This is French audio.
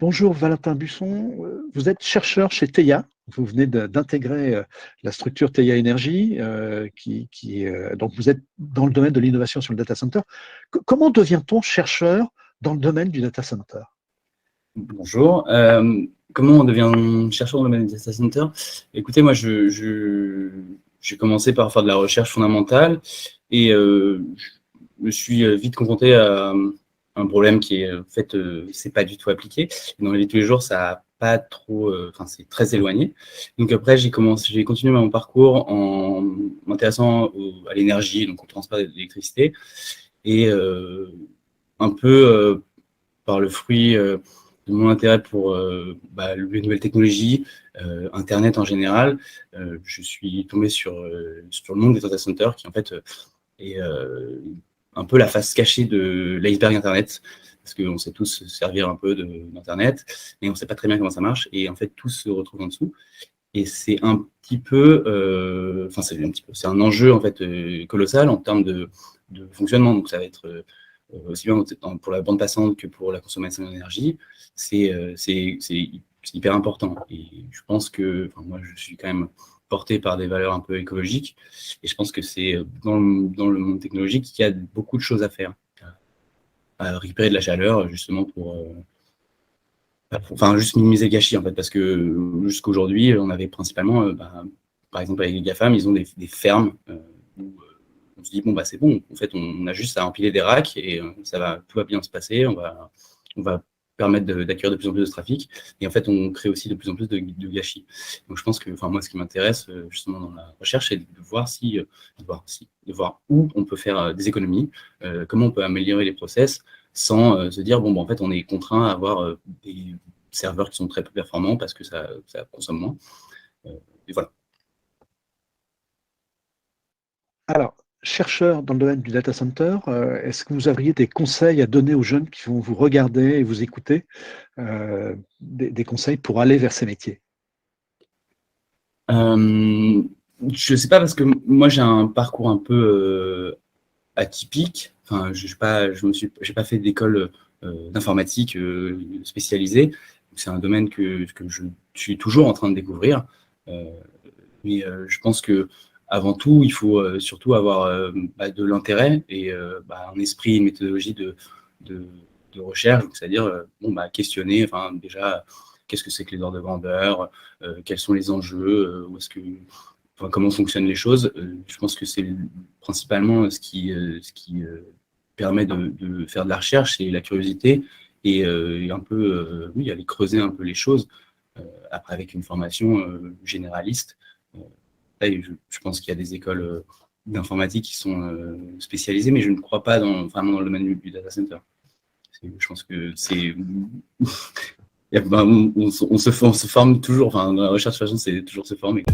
Bonjour Valentin Busson, vous êtes chercheur chez TEIA, vous venez d'intégrer la structure TEIA Énergie, donc vous êtes dans le domaine de l'innovation sur le data center. Comment devient-on chercheur dans le domaine du data center? Bonjour. Comment on devient chercheur dans le domaine du data center? Écoutez, moi, j'ai commencé par faire de la recherche fondamentale et je me suis vite confronté à un problème qui est, en fait, c'est pas du tout appliqué. Dans la vie de tous les jours, ça a pas trop, enfin, c'est très éloigné. Donc après, j'ai continué mon parcours en m'intéressant à l'énergie, donc au transport d'électricité, et un peu par le fruit de mon intérêt pour les nouvelles technologies, Internet en général, je suis tombé sur le monde des data centers qui en fait est un peu la face cachée de l'iceberg Internet, parce qu'on sait tous se servir un peu d'Internet, mais on ne sait pas très bien comment ça marche, et en fait tout se retrouve en dessous. Et c'est un petit peu, c'est un enjeu en fait colossal en termes de fonctionnement. Donc ça va être aussi bien pour la bande passante que pour la consommation d'énergie, c'est hyper important. Et je pense que, moi, je suis quand même porté par des valeurs un peu écologiques, et je pense que c'est dans le monde technologique qu'il y a beaucoup de choses à faire, à récupérer de la chaleur, justement pour juste minimiser le gâchis, en fait, parce que jusqu'aujourd'hui, on avait principalement, par exemple, avec les GAFAM, ils ont des fermes où on se dit, bon, c'est bon, en fait, on a juste à empiler des racks et tout va bien se passer, on va permettre d'accueillir de plus en plus de trafic, et en fait, on crée aussi de plus en plus de gâchis. Donc, je pense que, moi, ce qui m'intéresse, justement, dans la recherche, c'est de voir où on peut faire des économies, comment on peut améliorer les process, sans se dire, en fait, on est contraint à avoir des serveurs qui sont très peu performants parce que ça consomme moins. Et voilà. Alors, chercheur dans le domaine du data center, est-ce que vous auriez des conseils à donner aux jeunes qui vont vous regarder et vous écouter, des conseils pour aller vers ces métiers? Je ne sais pas, parce que moi, j'ai un parcours un peu atypique. Enfin, j'ai pas fait d'école d'informatique spécialisée. C'est un domaine que je suis toujours en train de découvrir. Mais je pense que avant tout, il faut surtout avoir de l'intérêt et un esprit, une méthodologie de recherche, c'est-à-dire questionner, enfin, déjà, qu'est-ce que c'est que les ordres de grandeur, quels sont les enjeux, comment fonctionnent les choses. Je pense que c'est principalement ce qui permet de faire de la recherche, c'est la curiosité et un peu, aller creuser un peu les choses, après avec une formation généraliste. Je pense qu'il y a des écoles d'informatique qui sont spécialisées, mais je ne crois pas vraiment dans le domaine du data center. Je pense que c'est... on se forme toujours, dans la recherche de toute façon, c'est toujours se former.